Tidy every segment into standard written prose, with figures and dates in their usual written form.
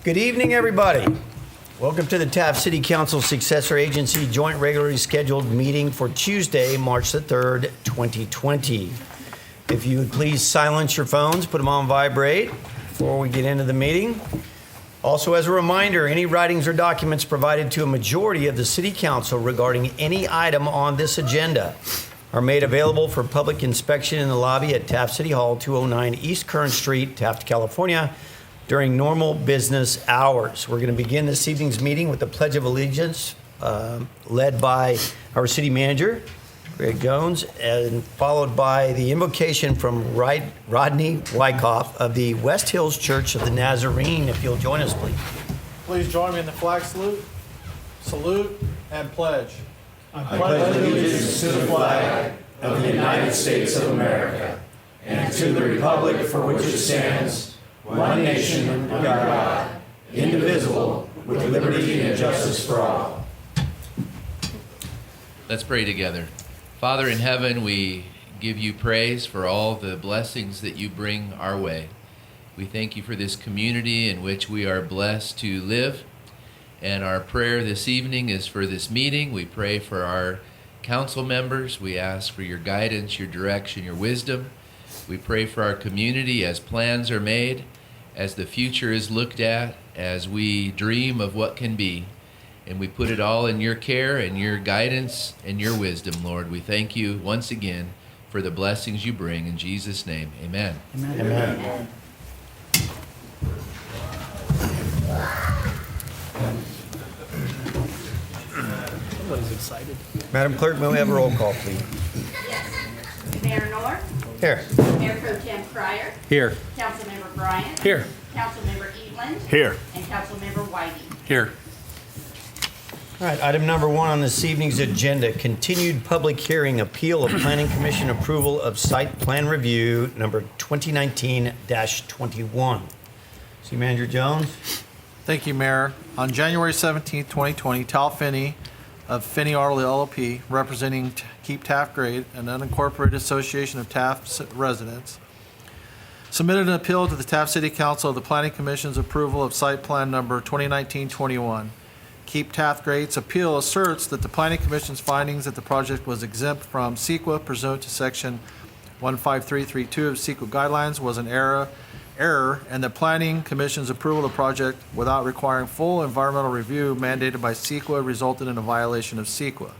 Good evening, everybody. Welcome to the Taft City Council Successor Agency joint regularly scheduled meeting for Tuesday, March the 3rd, 2020. If you would please silence your phones, put them on vibrate before we get into the meeting. Also, as a reminder, any writings or documents provided to a majority of the City Council regarding any item on this agenda are made available for public inspection in the lobby at Taft City Hall, 209 East Kern Street, Taft, California, during normal business hours. We're going to begin this evening's meeting with the Pledge of Allegiance, led by our city manager, Greg Jones, and followed by the invocation from Rodney Wyckoff of the West Hills Church of the Nazarene. If you'll join us, please. Please join me in the flag salute, and pledge. I pledge allegiance to the flag of the United States of America and to the republic for which it stands, one nation under God, indivisible, with liberty and justice for all. Let's pray together. Father in heaven, we give you praise for all the blessings that you bring our way. We thank you for this community in which we are blessed to live. And our prayer this evening is for this meeting. We pray for our council members. We ask for your guidance, your direction, your wisdom. We pray for our community as plans are made, as the future is looked at, as we dream of what can be. And we put it all in your care and your guidance and your wisdom, Lord. We thank you once again for the blessings you bring. In Jesus' name, amen. Amen. Amen. Everybody's excited. Madam Clerk, may we have a roll call, please? Mayor North, Here. Mayor Pro Tem Cryer, Here. Councilmember Bryant, Here. Councilmember Eveland, Here. and Councilmember Whiting. Here. All right, item number 1 on this evening's agenda, continued public hearing, appeal of Planning Commission approval of site plan review number 2019-21. City Manager Jones? Thank you, Mayor. On January 17th, 2020, Tal Finney of Finney Arnold LLP, representing Keep Taft Grade, an unincorporated association of Taft residents, submitted an appeal to the Taft City Council of the Planning Commission's approval of site plan number 2019-21. Keep Taft Grade's appeal asserts that the Planning Commission's findings that the project was exempt from CEQA pursuant to Section 15332 of CEQA guidelines was an error, and the Planning Commission's approval of the project without requiring full environmental review mandated by CEQA resulted in a violation of CEQA.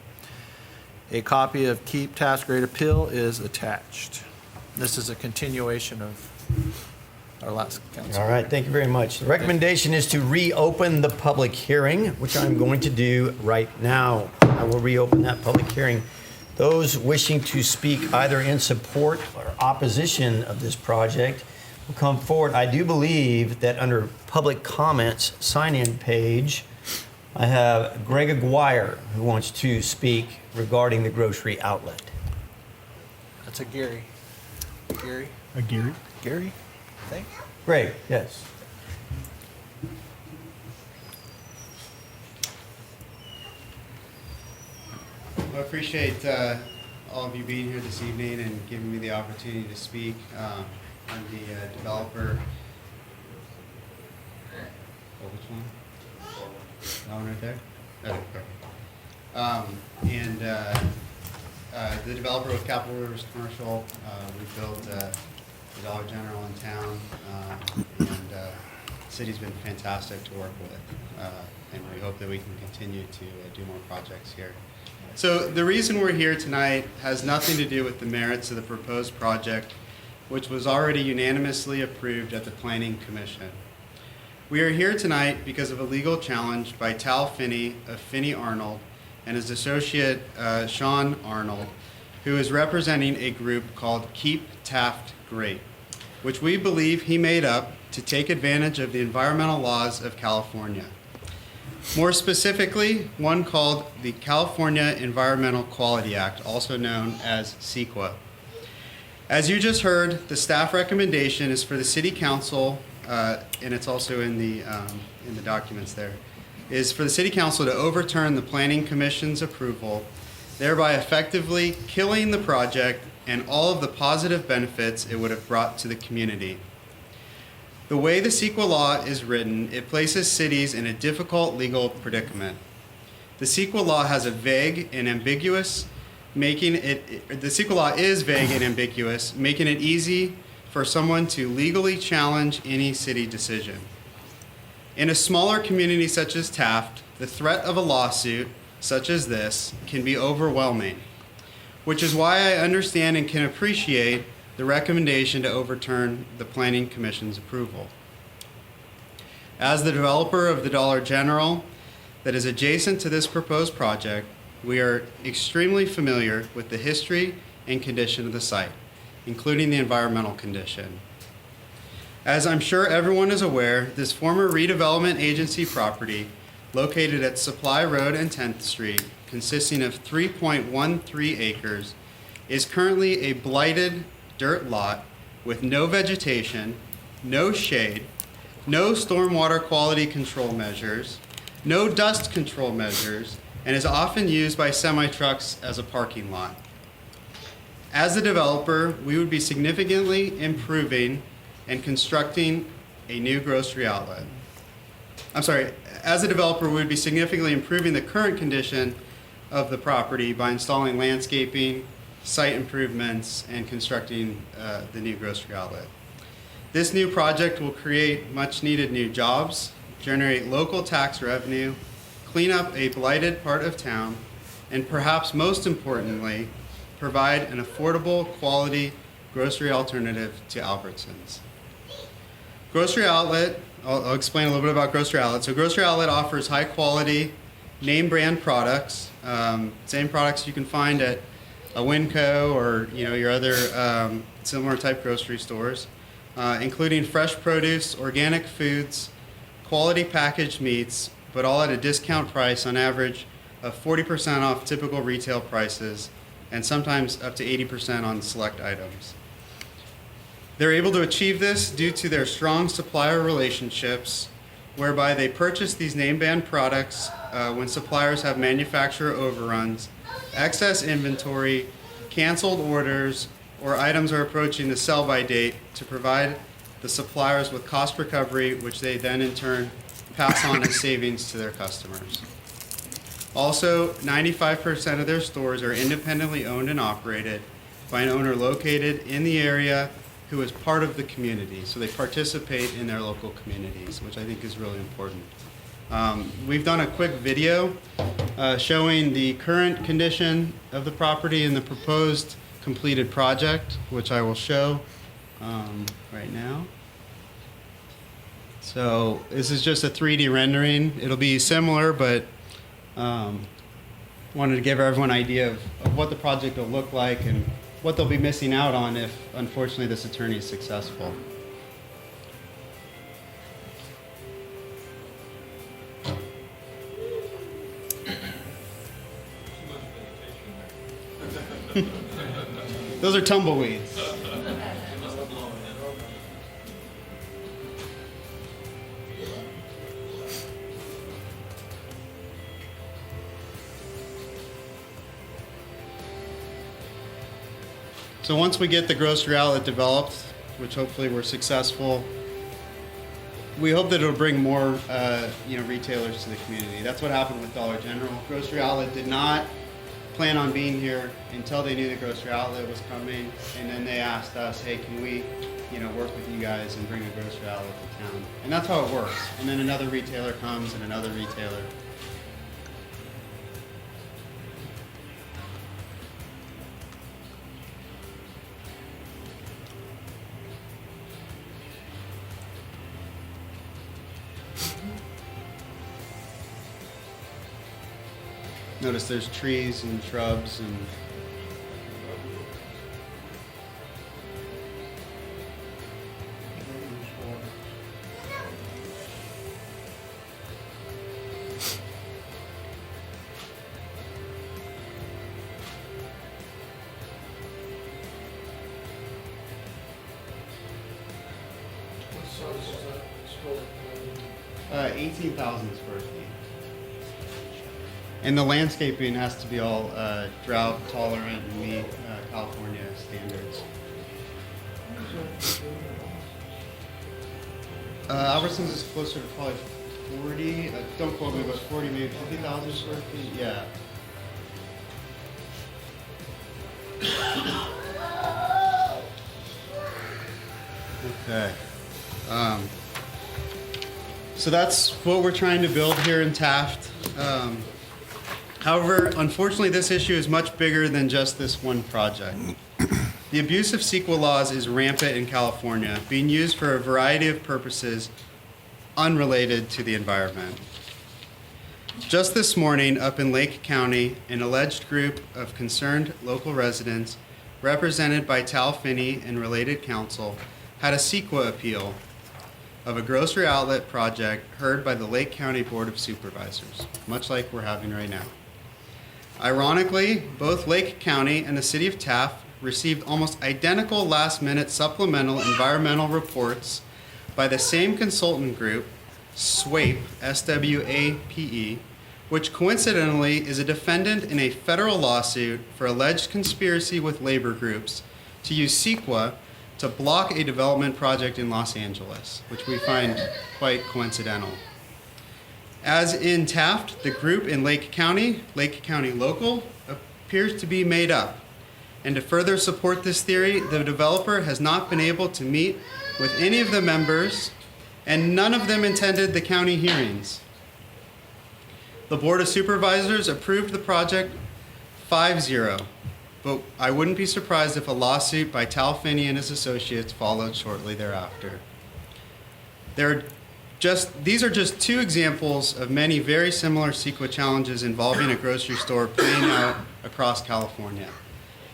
A copy of Keep Taft Grade appeal is attached. This is a continuation of our last council. All right, thank you very much. The recommendation is to reopen the public hearing, which I'm going to do right now. I will reopen that public hearing. Those wishing to speak either in support or opposition of this project will come forward. I do believe that under public comments sign-in page, I have Greg Aguirre who wants to speak regarding the grocery outlet. That's a Gary. Gary? A Gary? Gary? I think. Greg, yes. Well, I appreciate all of you being here this evening and giving me the opportunity to speak. I'm the developer. Oh, which one? That one right there? Okay, perfect. The developer with Capital Rivers Commercial. We built the Dollar General in town, and the city's been fantastic to work with, and we hope that we can continue to do more projects here. So the reason we're here tonight has nothing to do with the merits of the proposed project, which was already unanimously approved at the Planning Commission. We are here tonight because of a legal challenge by Tal Finney of Finney Arnold and his associate Sean Arnold, who is representing a group called Keep Taft Grade, which we believe he made up to take advantage of the environmental laws of California. More specifically, one called the California Environmental Quality Act, also known as CEQA. As you just heard, the staff recommendation is for the City Council, and it's also in the documents there, is for the City Council to overturn the Planning Commission's approval, thereby effectively killing the project and all of the positive benefits it would have brought to the community. The way the CEQA law is written, it places cities in a difficult legal predicament. The CEQA law has a vague and ambiguous, the CEQA law is vague and ambiguous, making it easy for someone to legally challenge any city decision. In a smaller community such as Taft, the threat of a lawsuit such as this can be overwhelming, which is why I understand and can appreciate the recommendation to overturn the Planning Commission's approval. As the developer of the Dollar General that is adjacent to this proposed project, we are extremely familiar with the history and condition of the site, including the environmental condition. As I'm sure everyone is aware, this former redevelopment agency property located at Supply Road and 10th Street, consisting of 3.13 acres, is currently a blighted dirt lot with no vegetation, no shade, no stormwater quality control measures, no dust control measures, and is often used by semi-trucks as a parking lot. As a developer, we would be significantly improving and constructing a new grocery outlet. As a developer, we would be significantly improving the current condition of the property by installing landscaping, site improvements, and constructing the new grocery outlet. This new project will create much needed new jobs, generate local tax revenue, clean up a blighted part of town, and perhaps most importantly, provide an affordable, quality grocery alternative to Albertsons. Grocery Outlet, I'll explain a little bit about Grocery Outlet. So Grocery Outlet offers high quality, name brand products, same products you can find at a Winco or your other similar type grocery stores, including fresh produce, organic foods, quality packaged meats, but all at a discount price on average of 40% off typical retail prices and sometimes up to 80% on select items. They're able to achieve this due to their strong supplier relationships, whereby they purchase these name brand products when suppliers have manufacturer overruns, excess inventory, canceled orders, or items are approaching the sell-by date to provide the suppliers with cost recovery, which they then in turn pass on as savings to their customers. Also, 95% of their stores are independently owned and operated by an owner located in the area who is part of the community. So they participate in their local communities, which I think is really important. We've done a quick video showing the current condition of the property and the proposed completed project, which I will show right now. So this is just a 3D rendering. It'll be similar, but wanted to give everyone an idea of what the project will look like and what they'll be missing out on if, unfortunately, this attorney is successful. Those are tumbleweeds. So once we get the grocery outlet developed, which hopefully we're successful, we hope that it'll bring more retailers to the community. That's what happened with Dollar General. Grocery Outlet did not plan on being here until they knew the grocery outlet was coming, and then they asked us, hey, can we work with you guys and bring a grocery outlet to town? And that's how it works. And then another retailer comes and another retailer. Notice there's trees and shrubs and What size is that store? 18,000 square feet. And the landscaping has to be all drought tolerant and meet California standards. Albertsons is closer to probably 40, don't quote me, but 40, maybe 50,000 square feet, yeah. Okay. So that's what we're trying to build here in Taft. However, unfortunately, this issue is much bigger than just this one project. The abuse of CEQA laws is rampant in California, being used for a variety of purposes unrelated to the environment. Just this morning, up in Lake County, an alleged group of concerned local residents, represented by Tal Finney and related counsel, had a CEQA appeal of a grocery outlet project heard by the Lake County Board of Supervisors, much like we're having right now. Ironically, both Lake County and the City of Taft received almost identical last-minute supplemental environmental reports by the same consultant group, SWAPE, S-W-A-P-E, which coincidentally is a defendant in a federal lawsuit for alleged conspiracy with labor groups to use CEQA to block a development project in Los Angeles, which we find quite coincidental. As in Taft, the group in Lake County Local, appears to be made up. And to further support this theory, the developer has not been able to meet with any of the members, and none of them attended the county hearings. The Board of Supervisors approved the project 5-0, but I wouldn't be surprised if a lawsuit by Tal Finney and his associates followed shortly thereafter. These are just two examples of many very similar CEQA challenges involving a grocery store playing out across California.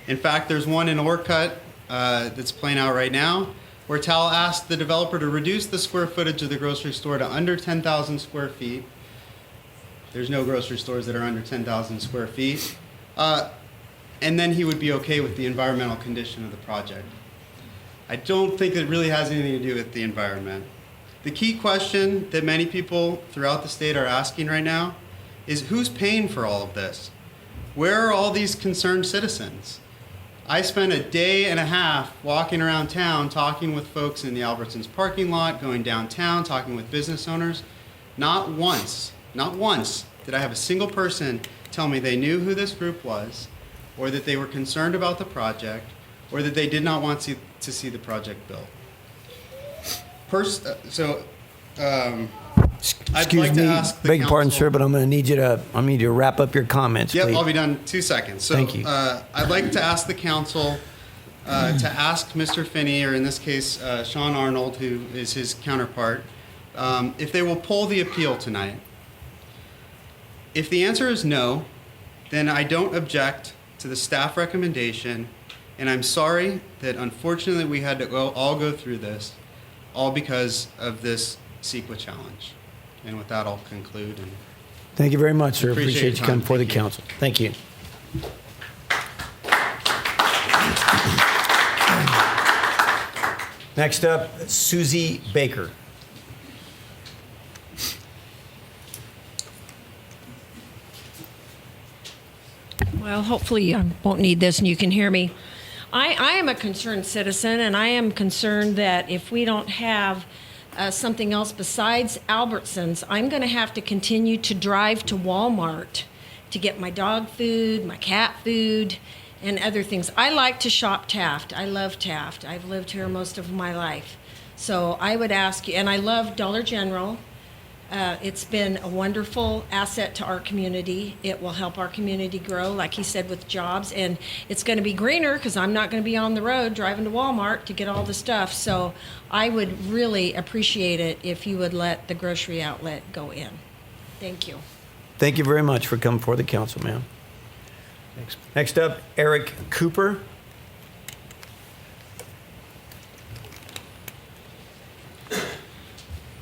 In fact, there's one in Orcutt that's playing out right now, where Tal asked the developer to reduce the square footage of the grocery store to under 10,000 square feet. There's no grocery stores that are under 10,000 square feet. And then he would be okay with the environmental condition of the project. I don't think it really has anything to do with the environment. The key question that many people throughout the state are asking right now is who's paying for all of this? Where are all these concerned citizens? I spent a day and a half walking around town talking with folks in the Albertsons parking lot, going downtown, talking with business owners. Not once did I have a single person tell me they knew who this group was, or that they were concerned about the project, or that they did not want to see the project built. I'd like to ask the beg your pardon, council- sir, but I'm going to need you to wrap up your comments, Yep, please. I'll be done in 2 seconds. So, Thank you. I'd like to ask the council to ask Mr. Finney, or in this case, Sean Arnold, who is his counterpart, if they will pull the appeal tonight. If the answer is no, then I don't object to the staff recommendation, and I'm sorry that unfortunately we had to all go through this, all because of this CEQA challenge. And with that, I'll conclude. And Thank you very much, sir. Appreciate Appreciate your you coming time. before the Thank you. council. Thank you. Next up, Susie Baker. Well, hopefully I won't need this and you can hear me. I am a concerned citizen, and I am concerned that if we don't have something else besides Albertsons, I'm going to have to continue to drive to Walmart to get my dog food, my cat food, and other things. I like to shop Taft. I love Taft. I've lived here most of my life. So I would ask you, and I love Dollar General. It's been a wonderful asset to our community. It will help our community grow, like he said, with jobs. And it's going to be greener because I'm not going to be on the road driving to Walmart to get all the stuff. So I would really appreciate it if you would let the grocery outlet go in. Thank you. Thank you very much for coming before the council, ma'am. Next up, Eric Cooper.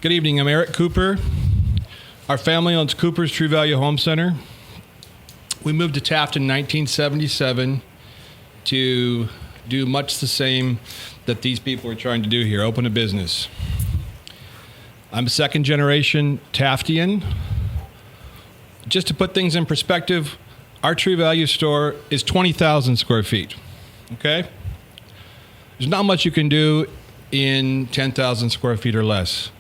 Good evening. I'm Eric Cooper. Our family owns Cooper's True Value Home Center. We moved to Taft in 1977 to do much the same that these people are trying to do here, open a business. I'm a second generation Taftian. Just to put things in perspective, our True Value store is 20,000 square feet, okay? There's not much you can do in 10,000 square feet or less.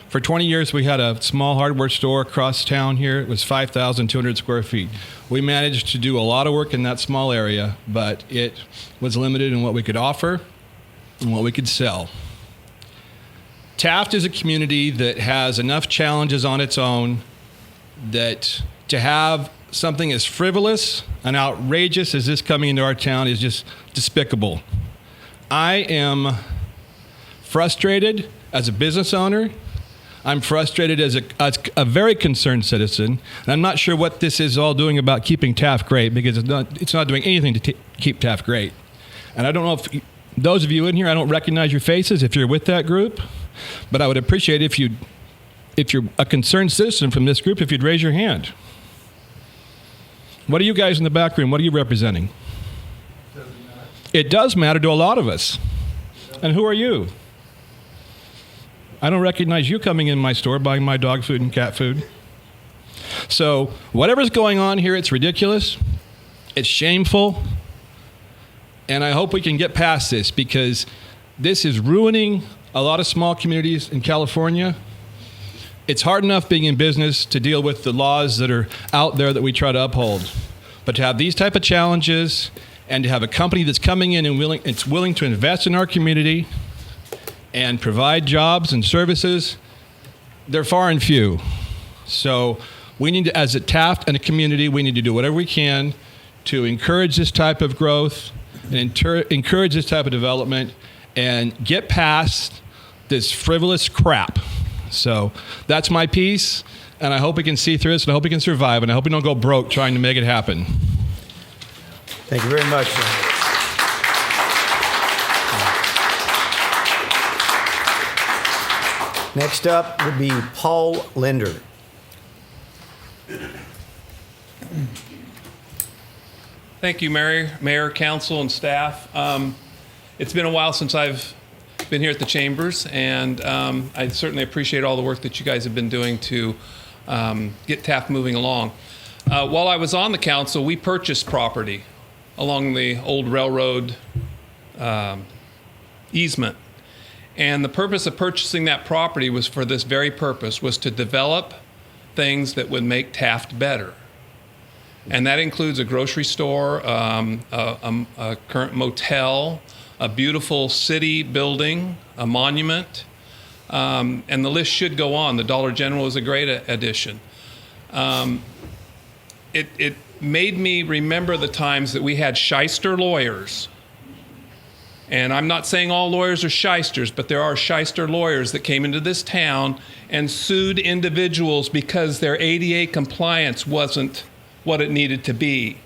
For 20 years, we had a small hardware store across town here. It was 5,200 square feet. We managed to do a lot of work in that small area, but it was limited in what we could offer and what we could sell. Taft is a community that has enough challenges on its own that to have something as frivolous and outrageous as this coming into our town is just despicable. I am frustrated as a business owner. I'm frustrated as a very concerned citizen. And I'm not sure what this is all doing about keeping Taft great, because it's not doing anything to keep Taft great. And I don't know if those of you in here, I don't recognize your faces if you're with that group, but I would appreciate if you're a concerned citizen from this group, if you'd raise your hand. What are you guys in the back room? What are you representing? It does matter to a lot of us. And who are you? I don't recognize you coming in my store buying my dog food and cat food. So whatever's going on here, it's ridiculous. It's shameful. And I hope we can get past this, because this is ruining a lot of small communities in California. It's hard enough being in business to deal with the laws that are out there that we try to uphold. But to have these type of challenges and to have a company that's coming in and willing to invest in our community and provide jobs and services, they're far and few. So we need to, as a Taft and a community, we need to do whatever we can to encourage this type of growth and encourage this type of development and get past this frivolous crap. So that's my piece, and I hope we can see through this, and I hope we can survive, and I hope we don't go broke trying to make it happen. Thank you very much. Next up would be Paul Linder. Thank you, Mayor, Council, and staff. It's been a while since I've been here at the Chambers, and I certainly appreciate all the work that you guys have been doing to get Taft moving along. While I was on the council, we purchased property along the old railroad easement. And the purpose of purchasing that property was for this very purpose, was to develop things that would make Taft better. And that includes a grocery store, a current motel, a beautiful city building, a monument, and the list should go on. The Dollar General is a great addition. It made me remember the times that we had shyster lawyers. And I'm not saying all lawyers are shysters, but there are shyster lawyers that came into this town and sued individuals because their ADA compliance wasn't what it needed to be.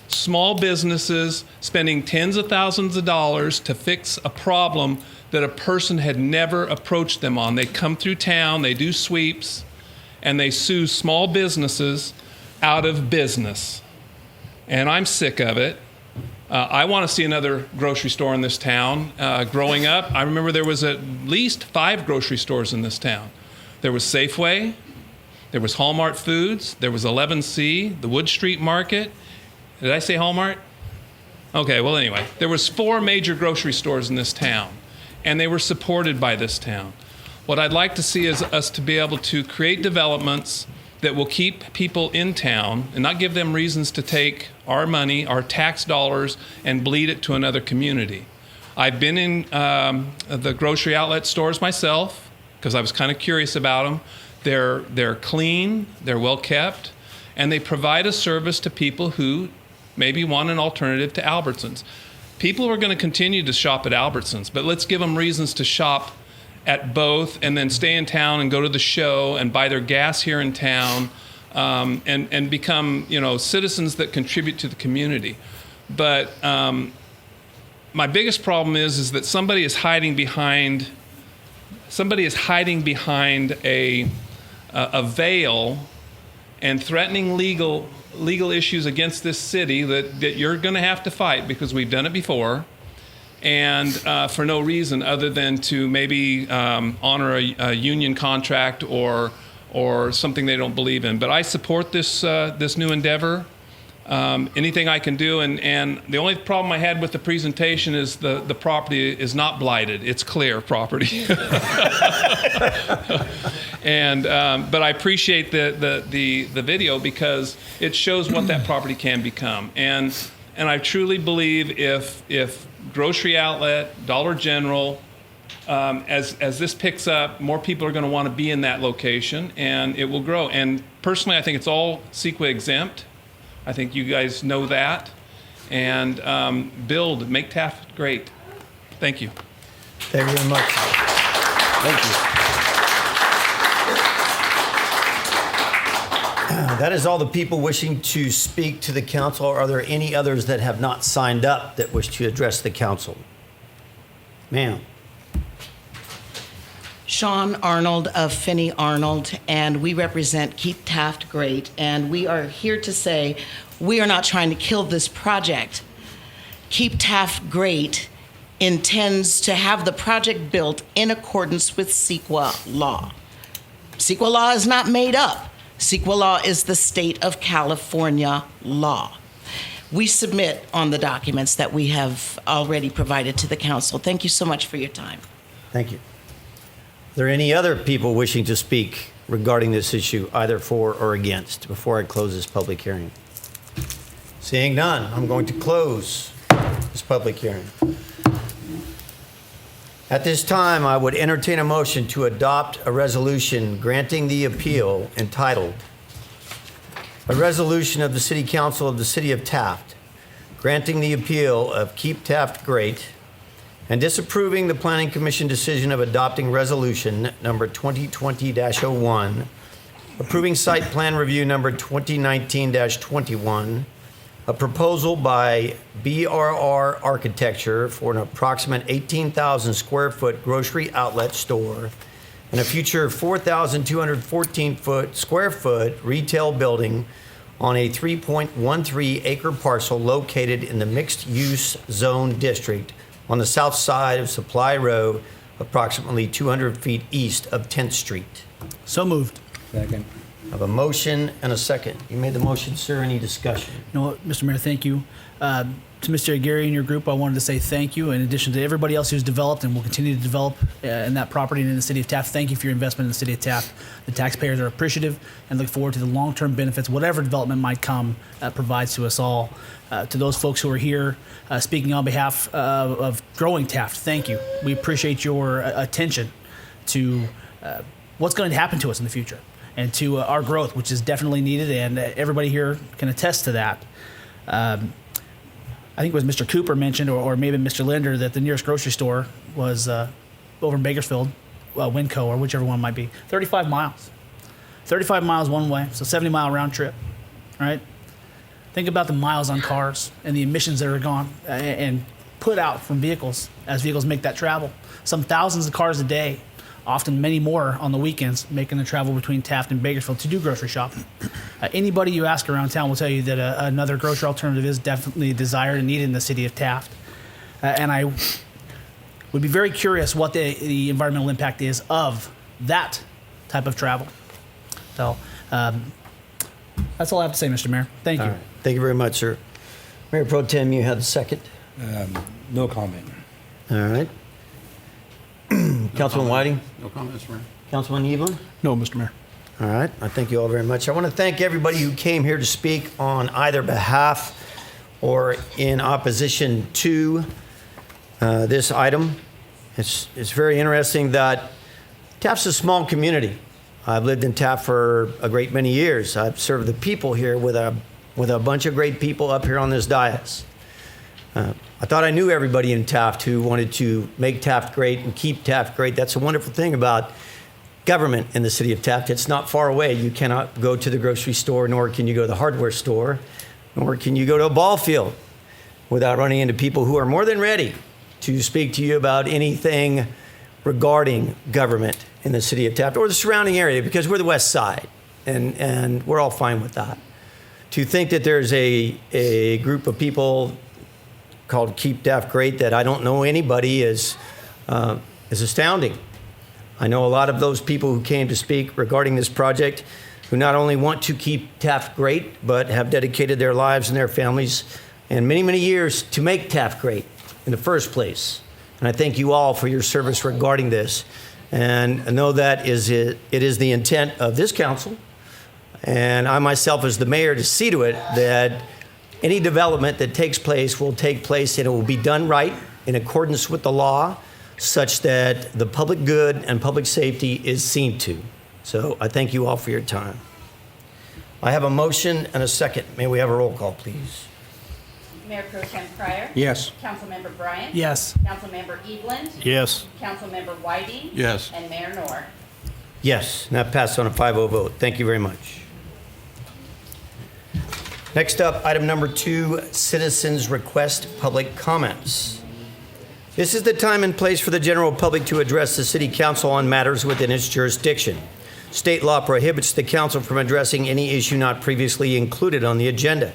Small businesses spending tens of thousands of dollars to fix a problem that a person had never approached them on. They come through town, they do sweeps, and they sue small businesses out of business. And I'm sick of it. I want to see another grocery store in this town. Growing up, I remember there was at least 5 grocery stores in this town. There was Safeway, there was Hallmark Foods, there was 11C, the Wood Street Market. Did I say Hallmark? Okay, well anyway, there was 4 major grocery stores in this town, and they were supported by this town. What I'd like to see is us to be able to create developments that will keep people in town and not give them reasons to take our money, our tax dollars, and bleed it to another community. I've been in the grocery outlet stores myself because I was kind of curious about them. They're clean, they're well kept, and they provide a service to people who maybe want an alternative to Albertsons. People are going to continue to shop at Albertsons, but let's give them reasons to shop at both and then stay in town and go to the show and buy their gas here in town and become, citizens that contribute to the community. But my biggest problem is that somebody is hiding behind a veil and threatening legal issues against this city that you're going to have to fight because we've done it before, and for no reason other than to maybe honor a union contract or something they don't believe in. But I support this new endeavor. anything I can do. And the only problem I had with the presentation is the property is not blighted. It's clear property. And but I appreciate the video because it shows what that property can become. And I truly believe if grocery outlet, Dollar General, as this picks up, more people are going to want to be in that location, and it will grow. And personally, I think it's all CEQA exempt. I think you guys know that. And make Taft great. Thank you. Thank you very much. Thank you. That is all the people wishing to speak to the council. Are there any others that have not signed up that wish to address the council? Ma'am. Sean Arnold of Finney Arnold, and we represent Keep Taft Great. And we are here to say we are not trying to kill this project. Keep Taft Great intends to have the project built in accordance with CEQA law. CEQA law is not made up. CEQA law is the state of California law. We submit on the documents that we have already provided to the council. Thank you so much for your time. Thank you. Are there any other people wishing to speak regarding this issue, either for or against, before I close this public hearing? Seeing none, I'm going to close this public hearing. At this time, I would entertain a motion to adopt a resolution granting the appeal entitled, "A Resolution of the City Council of the City of Taft granting the appeal of Keep Taft Great and disapproving the Planning Commission decision of adopting resolution number 2020-01, approving site plan review number 2019-21, a proposal by BRR Architecture for an approximate 18,000 square foot grocery outlet store and a future 4,214 square foot retail building on a 3.13 acre parcel located in the mixed use zone district on the south side of Supply Row, approximately 200 feet east of 10th Street." So moved. Second. I have a motion and a second. You made the motion, sir. Any discussion? You know what, Mr. Mayor, thank you. To Mr. Aguirre and your group, I wanted to say thank you. In addition to everybody else who's developed and will continue to develop in that property and in the city of Taft, thank you for your investment in the city of Taft. The taxpayers are appreciative and look forward to the long-term benefits, whatever development might come, provides to us all. To those folks who are here speaking on behalf of growing Taft, thank you. We appreciate your attention to what's going to happen to us in the future and to our growth, which is definitely needed, and everybody here can attest to that. I think it was Mr. Cooper mentioned, or maybe Mr. Linder, that the nearest grocery store was over in Bakersfield, Winco, or whichever one it might be. 35 miles. 35 miles one way, so 70-mile round trip, right? Think about the miles on cars and the emissions that are gone and put out from vehicles as vehicles make that travel. Some thousands of cars a day, often many more on the weekends, making the travel between Taft and Bakersfield to do grocery shopping. Anybody you ask around town will tell you that another grocery alternative is definitely desired and needed in the city of Taft. And I would be very curious what the environmental impact is of that type of travel. So that's all I have to say, Mr. Mayor. Thank you. All right. Thank you very much, sir. Mayor Pro Tem, you have the second. No comment. All right. Councilman Whiting? No comment, Mr. Mayor. Councilman Evelyn? No, Mr. Mayor. All right. I thank you all very much. I want to thank everybody who came here to speak on either behalf or in opposition to this item. It's very interesting that Taft's a small community. I've lived in Taft for a great many years. I've served the people here with a bunch of great people up here on this dais. I thought I knew everybody in Taft who wanted to make Taft great and keep Taft great. That's a wonderful thing about government in the city of Taft. It's not far away. You cannot go to the grocery store, nor can you go to the hardware store, nor can you go to a ball field without running into people who are more than ready to speak to you about anything regarding government in the city of Taft or the surrounding area, because we're the west side, and we're all fine with that. To think that there's a group of people called Keep Taft Great that I don't know anybody is astounding. I know a lot of those people who came to speak regarding this project who not only want to keep Taft great, but have dedicated their lives and their families and many, many years to make Taft great in the first place. And I thank you all for your service regarding this. And I know that it is the intent of this council, and I myself as the mayor, to see to it that any development that takes place will take place and it will be done right in accordance with the law, such that the public good and public safety is seen to. So I thank you all for your time. I have a motion and a second. May we have a roll call, please? Mayor Pro Tem Pryor. Yes. Councilmember Bryant. Yes. Councilmember Eveland. Yes. Councilmember Whiting. Yes. And Mayor Noor. Yes, and that passed on a 5-0 vote. Thank you very much. Next up, item number 2, citizens' request public comments. This is the time and place for the general public to address the city council on matters within its jurisdiction. State law prohibits the council from addressing any issue not previously included on the agenda.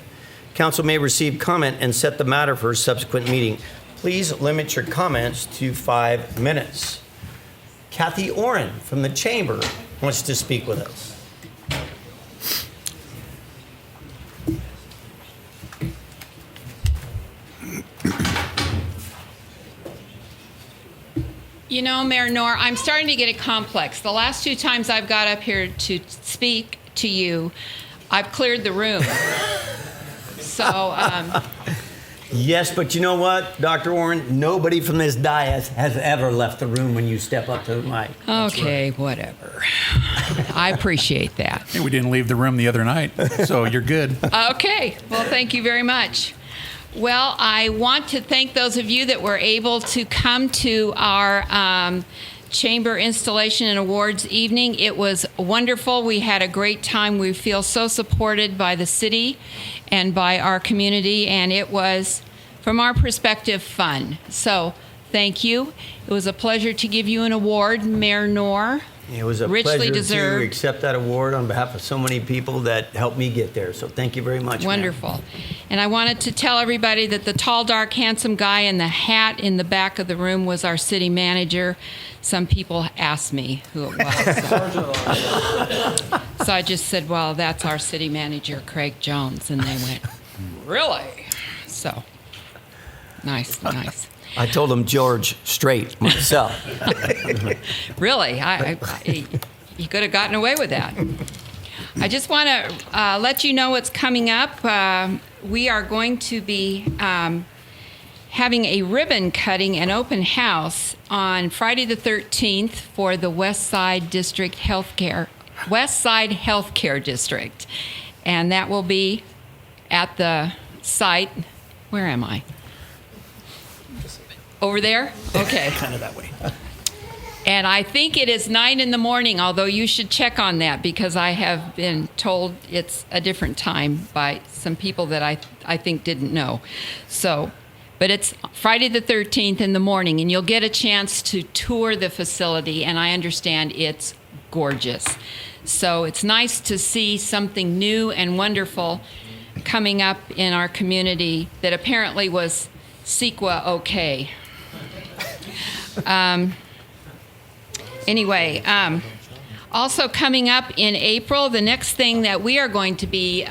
Council may receive comment and set the matter for a subsequent meeting. Please limit your comments to 5 minutes. Kathy Oren from the Chamber wants to speak with us. You know, Mayor Noor, I'm starting to get a complex. The last 2 times I've got up here to speak to you, I've cleared the room. So, Yes, but you know what, Dr. Warren? Nobody from this dais has ever left the room when you step up to the mic. okay, whatever. I appreciate that. Hey, we didn't leave the room the other night, so you're good. Okay, well, thank you very much. Well, I want to thank those of you that were able to come to our Chamber Installation and Awards evening. It was wonderful. We had a great time. We feel so supported by the city and by our community, and it was, from our perspective, fun. So thank you. It was a pleasure to give you an award, Mayor Noor. It was a Richly pleasure deserved. to accept that award on behalf of so many people that helped me get there. So thank you very much. ma'am. Wonderful. And I wanted to tell everybody that the tall, dark, handsome guy in the hat in the back of the room was our city manager. Some people asked me who it was. So I just said, well, that's our city manager, Craig Jones. And they went, really? So, nice, nice. I told him George straight myself. Really? He could have gotten away with that. I just want to let you know what's coming up. We are going to be having a ribbon cutting and open house on Friday the 13th for the West Side Healthcare District. And that will be at the site. Where am I? Over there? Okay. Kind of that way. And I think it is 9 in the morning, although you should check on that because I have been told it's a different time by some people that I think didn't know. So, but it's Friday the 13th in the morning, and you'll get a chance to tour the facility, and I understand it's gorgeous. So it's nice to see something new and wonderful coming up in our community that apparently was CEQA okay. Anyway, also coming up in April, the next thing that we are going to be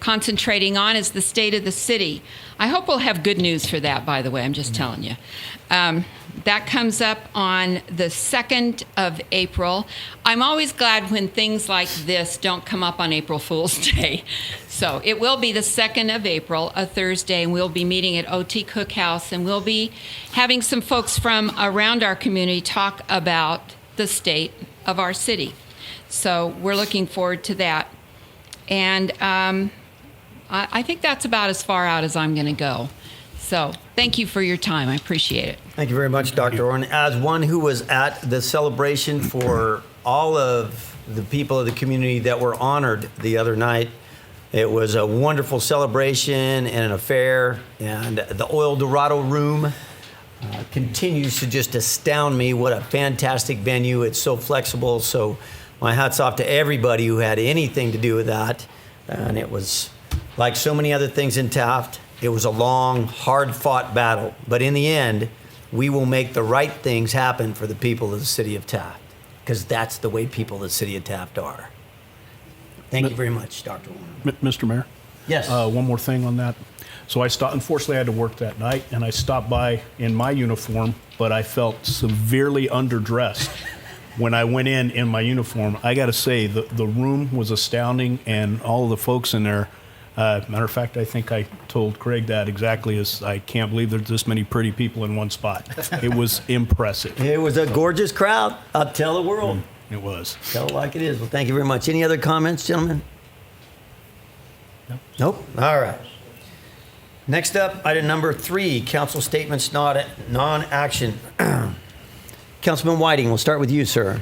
concentrating on is the state of the city. I hope we'll have good news for that, by the way. I'm just telling you. That comes up on the 2nd of April. I'm always glad when things like this don't come up on April Fool's Day. So it will be the 2nd of April, a Thursday, and we'll be meeting at OT Cookhouse, and we'll be having some folks from around our community talk about the state of our city. So we're looking forward to that. And I think that's about as far out as I'm going to go. So thank you for your time. I appreciate it. Thank you very much, Dr. Orrin. As one who was at the celebration for all of the people of the community that were honored the other night, it was a wonderful celebration and an affair. And the Oil Dorado Room continues to just astound me. What a fantastic venue. It's so flexible. So my hat's off to everybody who had anything to do with that. And it was like so many other things in Taft. It was a long, hard-fought battle, but in the end, we will make the right things happen for the people of the city of Taft, because that's the way people of the city of Taft are. Thank you very much, Dr. Warner. Mr. Mayor? Yes. One more thing on that. So I stopped, unfortunately I had to work that night, and I stopped by in my uniform, but I felt severely underdressed when I went in my uniform. I got to say, the room was astounding, and all of the folks in there, matter of fact, I think I told Craig that exactly, as I can't believe there's this many pretty people in one spot. It was impressive. It was a gorgeous crowd. I'll tell the world. It was. Tell it like it is. Well, thank you very much. Any other comments, gentlemen? Nope. All right. Next up, item number 3, council statements, non-action. Councilman Whiting, we'll start with you, sir.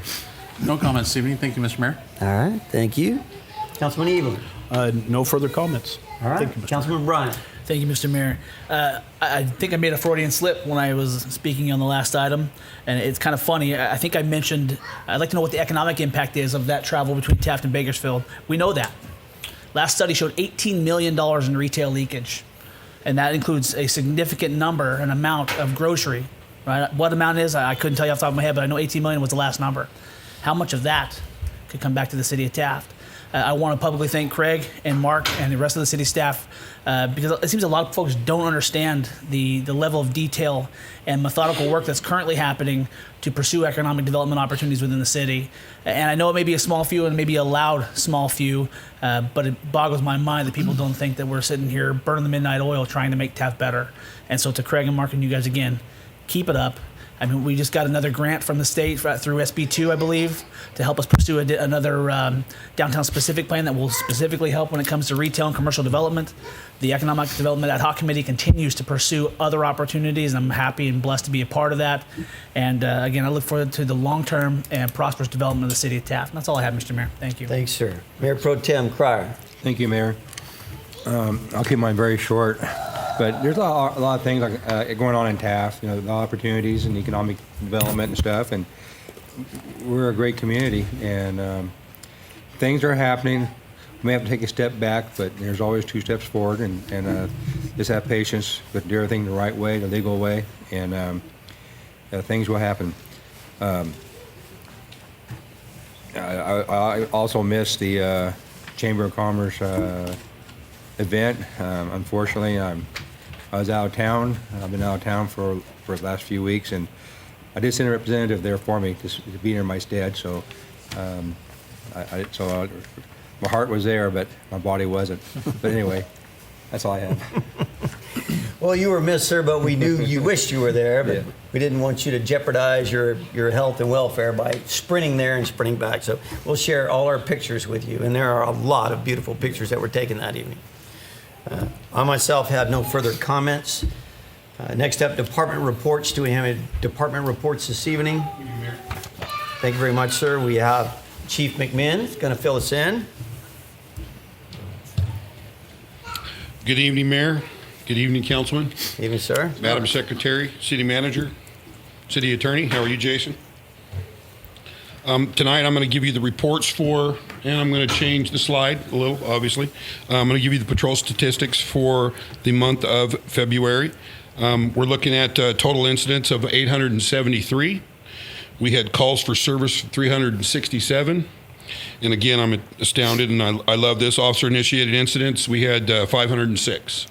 No comments this evening. Thank you, Mr. Mayor. All right. Thank you. Councilman Evelyn. No further comments. All right. Thank you, Mr. Councilman Bryant. Thank you, Mr. Mayor. I think I made a Freudian slip when I was speaking on the last item, and it's kind of funny. I think I mentioned I'd like to know what the economic impact is of that travel between Taft and Bakersfield. We know that. Last study showed $18 million in retail leakage, and that includes a significant number, an amount of grocery. Right? What amount is, I couldn't tell you off the top of my head, but I know 18 million was the last number. How much of that could come back to the city of Taft? I want to publicly thank Craig and Mark and the rest of the city staff because it seems a lot of folks don't understand the level of detail and methodical work that's currently happening to pursue economic development opportunities within the city. And I know it may be a small few and maybe a loud small few, but it boggles my mind that people don't think that we're sitting here burning the midnight oil trying to make Taft better. And so to Craig and Mark and you guys again, keep it up. I mean, we just got another grant from the state through SB2, I believe, to help us pursue another downtown specific plan that will specifically help when it comes to retail and commercial development. The Economic Development Ad Hoc Committee continues to pursue other opportunities, and I'm happy and blessed to be a part of that. And again, I look forward to the long-term and prosperous development of the city of Taft. And that's all I have, Mr. Mayor. Thank you. Thanks, sir. Mayor Pro Tem Cryer. Thank you, Mayor. I'll keep mine very short. But there's a lot of things going on in Taft, you know, the opportunities and economic development and stuff. And we're a great community, and things are happening. We may have to take a step back, but there's always 2 steps forward. And just have patience, but do everything the right way, the legal way, and things will happen. I also missed the Chamber of Commerce event. Unfortunately, I was out of town. I've been out of town for the last few weeks, and I did send a representative there for me to be in my stead. So, my heart was there, but my body wasn't. But anyway, that's all I have. Well, you were missed, sir, but we knew you wished you were there, but we didn't want you to jeopardize your health and welfare by sprinting there and sprinting back. So we'll share all our pictures with you, and there are a lot of beautiful pictures that were taken that evening. I myself have no further comments. Next up, department reports. Do we have any department reports this evening? Thank you very much, sir. We have Chief McMinn is going to fill us in. Good evening, Mayor. Good evening, Councilman. Good evening, sir. Madam Secretary, City Manager, City Attorney. How are you, Jason? Tonight, I'm going to give you the reports and I'm going to change the slide a little, obviously. I'm going to give you the patrol statistics for the month of February. We're looking at total incidents of 873. We had calls for service 367. And again, I'm astounded, and I love this. Officer-initiated incidents, we had 506.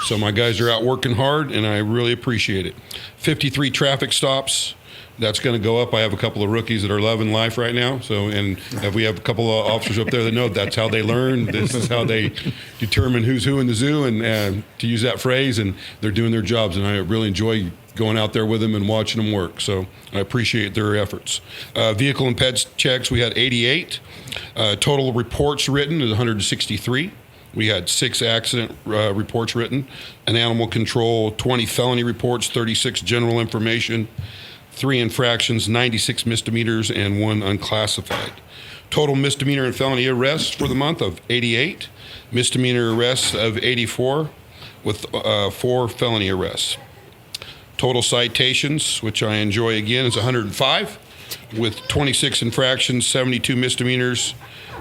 So my guys are out working hard, and I really appreciate it. 53 traffic stops. That's going to go up. I have a couple of rookies that are loving life right now. So, and we have a couple of officers up there that know that's how they learn. This is how they determine who's who in the zoo, and to use that phrase, and they're doing their jobs. And I really enjoy going out there with them and watching them work. So I appreciate their efforts. Vehicle and pets checks, we had 88. Total reports written is 163. We had 6 accident reports written. An animal control, 20 felony reports, 36 general information, 3 infractions, 96 misdemeanors, and 1 unclassified. Total misdemeanor and felony arrests for the month of 88. Misdemeanor arrests of 84 with 4 felony arrests. Total citations, which I enjoy again, is 105 with 26 infractions, 72 misdemeanors,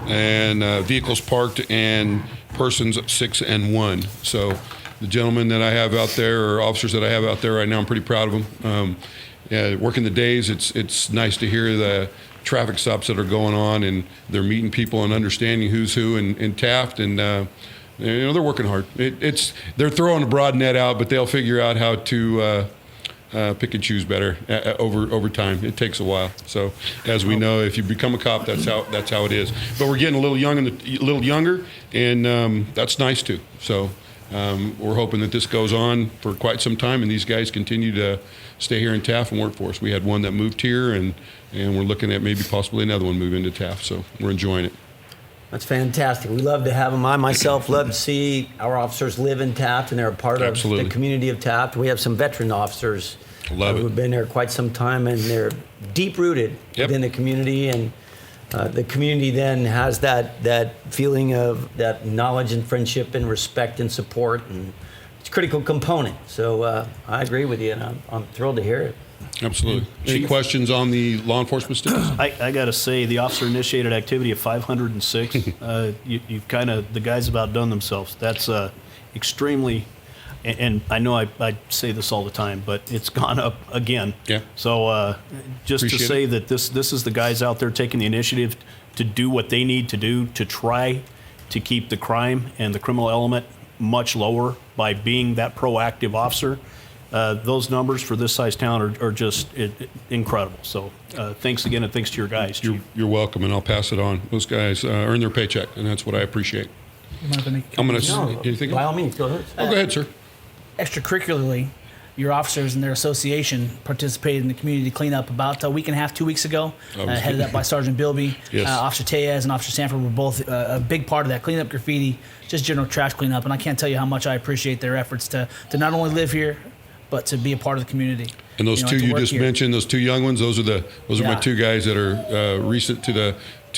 and vehicles parked and persons 6 and 1. So the gentlemen that I have out there, or officers that I have out there right now, I'm pretty proud of them. Working the days, it's nice to hear the traffic stops that are going on, and they're meeting people and understanding who's who in Taft, and they're working hard. They're throwing a broad net out, but they'll figure out how to pick and choose better over time. It takes a while. So, as we know, if you become a cop, that's how it is. But we're getting a little younger, and that's nice too. So, we're hoping that this goes on for quite some time, and these guys continue to stay here in Taft and work for us. We had one that moved here, and we're looking at maybe possibly another one move into Taft. So, we're enjoying it. That's fantastic. We love to have them. I myself love to see our officers live in Taft, and they're a part of the community of Taft. We have some veteran officers who've been there quite some time, and they're deep-rooted within the community. And the community then has that feeling of that knowledge and friendship and respect and support, and it's a critical component. So I agree with you, and I'm thrilled to hear it. Absolutely. Any questions on the law enforcement status? I got to say, the officer-initiated activity of 506, you've kind of, the guys have outdone themselves. That's extremely, and I know I say this all the time, but it's gone up again. Yeah. So just Appreciate to say that this is the guys out there taking the initiative to do what they need to do to try to keep the crime and the criminal element much lower by being that proactive officer. Those numbers for this size town are just incredible. So thanks again, and thanks to your guys. You're welcome, and I'll pass it on. Those guys earn their paycheck, and that's what I appreciate. I'm going to. By all means, go ahead. Oh, go ahead, sir. Extracurricularly, your officers and their association participated in the community cleanup about a week and a half, 2 weeks ago, headed up by Sergeant Bilby. Yes. Officer Tellez and Officer Sanford were both a big part of that cleanup, graffiti, just general trash cleanup. And I can't tell you how much I appreciate their efforts to not only live here, but to be a part of the community. And those two you just mentioned, those two young ones, those are my two guys that are recent to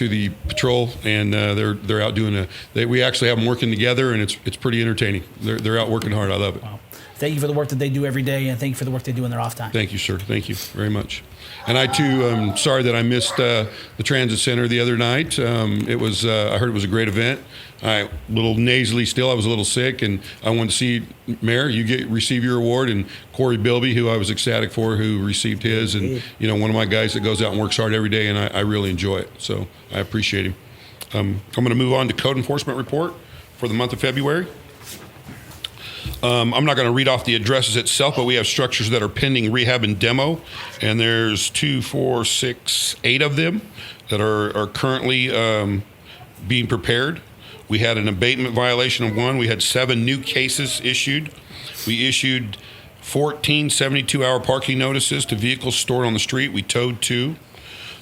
the patrol, and they're out doing we actually have them working together, and it's pretty entertaining. They're out working hard. I love it. Wow. Thank you for the work that they do every day, and thank you for the work they do in their off time. Thank you, sir. Thank you very much. And I too am sorry that I missed the transit center the other night. It was I heard it was a great event. A little nasally still. I was a little sick, and I wanted to see Mayor. You receive your award, and Corey Bilby, who I was ecstatic for, who received his, and one of my guys that goes out and works hard every day, and I really enjoy it. So I appreciate him. I'm going to move on to code enforcement report for the month of February. I'm not going to read off the addresses itself, but we have structures that are pending rehab and demo, and there's 2, 4, 6, 8 of them that are currently being prepared. We had an abatement violation of 1. We had 7 new cases issued. We issued 14 72-hour parking notices to vehicles stored on the street. We towed 2.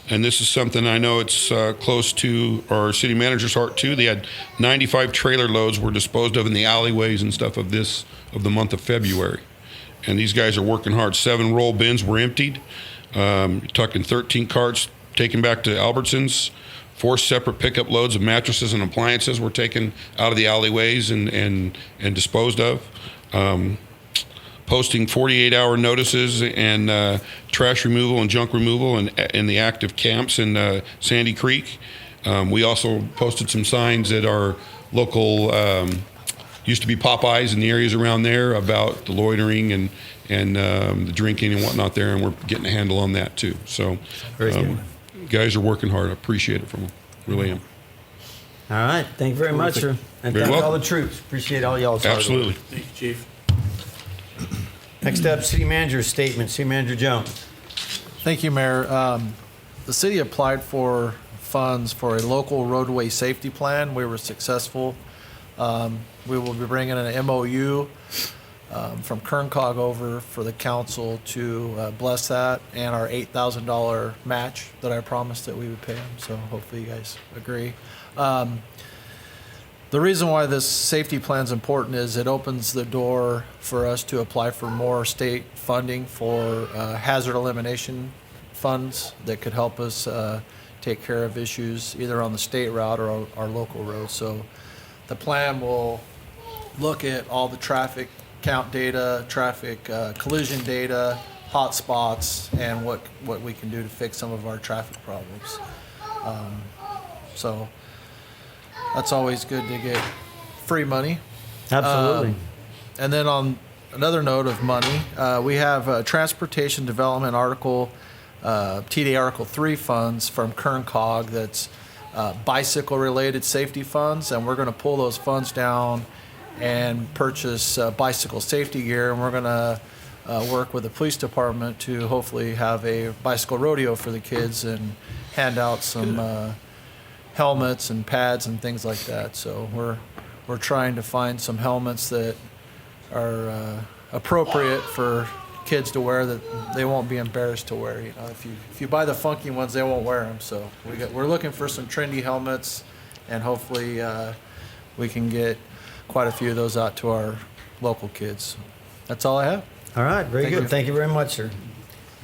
And this is something I know it's close to our city manager's heart too. They had 95 trailer loads were disposed of in the alleyways and stuff of the month of February. And these guys are working hard. 7 roll bins were emptied. Talking 13 carts taken back to Albertsons. 4 separate pickup loads of mattresses and appliances were taken out of the alleyways and disposed of. Posting 48-hour notices and trash removal and junk removal in the active camps in Sandy Creek. We also posted some signs at our local, used to be Popeyes in the areas around there about the loitering and the drinking and whatnot there, and we're getting a handle on that too. So guys are working hard. I appreciate it from them. Really am. All right. Thank you very much, sir. And Very thank welcome. all the troops. Appreciate all y'all's hard work. Absolutely. Thank you, Chief. Next up, City Manager's statement. City Manager Jones. Thank you, Mayor. The city applied for funds for a local roadway safety plan. We were successful. We will be bringing an MOU from KernCog over for the council to bless that, and our $8,000 match that I promised that we would pay them. So hopefully you guys agree. The reason why this safety plan is important is it opens the door for us to apply for more state funding for hazard elimination funds that could help us take care of issues either on the state route or our local roads. So the plan will look at all the traffic count data, traffic collision data, hot spots, and what we can do to fix some of our traffic problems. So that's always good to get free money. Absolutely. And then on another note of money, we have a transportation development article TD Article 3 funds from Kern Cog that's bicycle-related safety funds, and we're going to pull those funds down and purchase bicycle safety gear, and we're going to work with the police department to hopefully have a bicycle rodeo for the kids and hand out some helmets and pads and things like that. So we're trying to find some helmets that are appropriate for kids to wear, that they won't be embarrassed to wear. You know, if you buy the funky ones, they won't wear them. So we're looking for some trendy helmets, and hopefully we can get quite a few of those out to our local kids. That's all I have. All right, very good. Thank you very much, sir.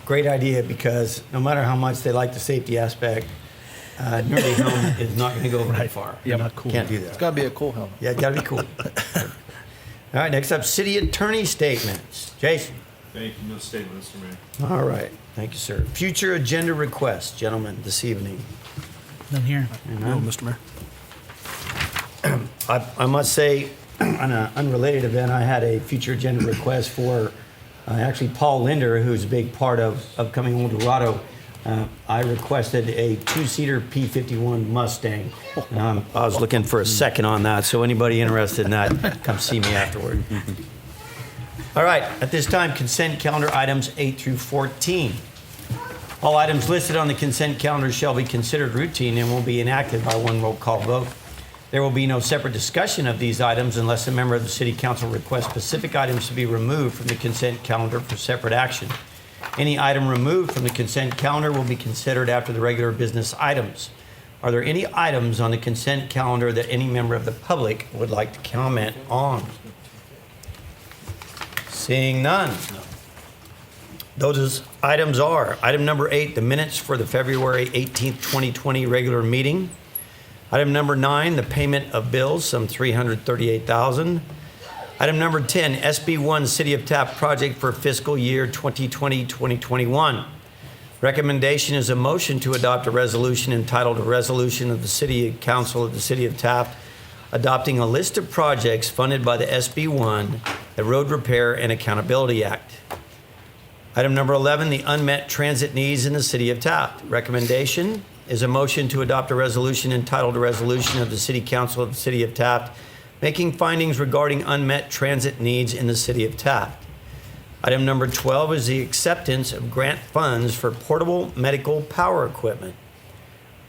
Great idea, because no matter how much they like the safety aspect, nerdy helmet is not going to go very far. Yeah, not cool. Can't do that. It's got to be a cool helmet. Yeah, it's got to be cool. All right, next up, city attorney statements. Jason. Thank you. No statement, Mr. Mayor. All right, thank you, sir. Future agenda requests, gentlemen, this evening. None here. No, Mr. Mayor. I must say, on an unrelated event, I had a future agenda request for actually Paul Linder, who's a big part of Coming Home Dorado. I requested a two-seater P-51 Mustang. I was looking for a second on that, so anybody interested in that, come see me afterward. All right, at this time, consent calendar items 8 through 14. All items listed on the consent calendar shall be considered routine and will be enacted by one roll call vote. There will be no separate discussion of these items unless a member of the City Council requests specific items to be removed from the consent calendar for separate action. Any item removed from the consent calendar will be considered after the regular business items. Are there any items on the consent calendar that any member of the public would like to comment on? Seeing none. Those items are item number 8, the minutes for the February 18th, 2020 regular meeting. Item number 9, the payment of bills, some $338,000. Item number 10, SB1 City of Taft project for fiscal year 2020-2021. Recommendation is a motion to adopt a resolution entitled A Resolution of the City Council of the City of Taft adopting a list of projects funded by the SB1, the Road Repair and Accountability Act. Item number 11, the unmet transit needs in the City of Taft. Recommendation is a motion to adopt a resolution entitled A Resolution of the City Council of the City of Taft making findings regarding unmet transit needs in the City of Taft. Item number 12 is the acceptance of grant funds for portable medical power equipment.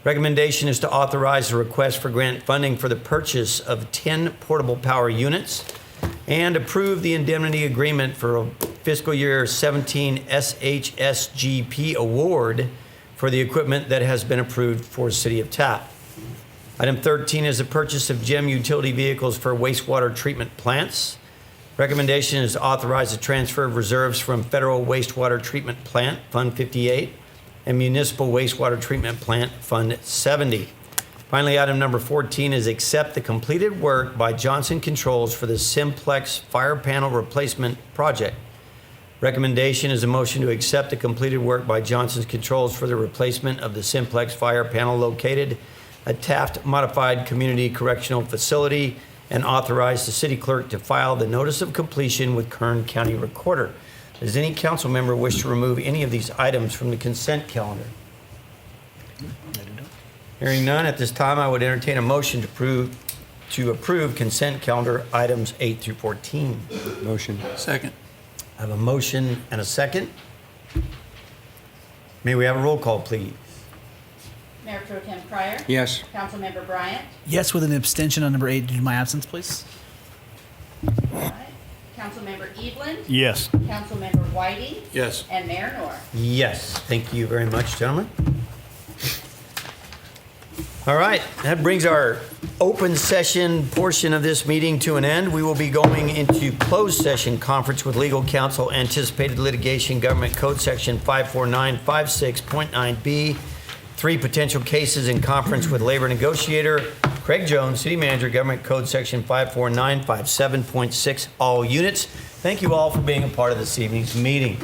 Recommendation is to authorize a request for grant funding for the purchase of 10 portable power units and approve the indemnity agreement for a fiscal year 17 SHSGP award for the equipment that has been approved for City of Taft. Item 13 is the purchase of GEM utility vehicles for wastewater treatment plants. Recommendation is to authorize the transfer of reserves from Federal Wastewater Treatment Plant, Fund 58, and Municipal Wastewater Treatment Plant, Fund 70. Finally, item number 14 is accept the completed work by Johnson Controls for the Simplex fire panel replacement project. Recommendation is a motion to accept the completed work by Johnson Controls for the replacement of the Simplex fire panel located at Taft Modified Community Correctional Facility and authorize the city clerk to file the notice of completion with Kern County Recorder. Does any council member wish to remove any of these items from the consent calendar? Hearing none, at this time I would entertain a motion to approve consent calendar items 8 through 14. Motion. Second. I have a motion and a second. May we have a roll call, please? Mayor Pro Tem Pryor? Yes. Councilmember Bryant? Yes, with an abstention on number 8 due to my absence, please. All right. Councilmember Evelyn? Yes. Councilmember Whiting? Yes. And Mayor Nor. Yes. Thank you very much, gentlemen. All right, that brings our open session portion of this meeting to an end. We will be going into closed session conference with legal counsel, anticipated litigation, government code section 54956.9B, 3 potential cases in conference with labor negotiator, Craig Jones, city manager, government code section 54957.6, all units. Thank you all for being a part of this evening's meeting.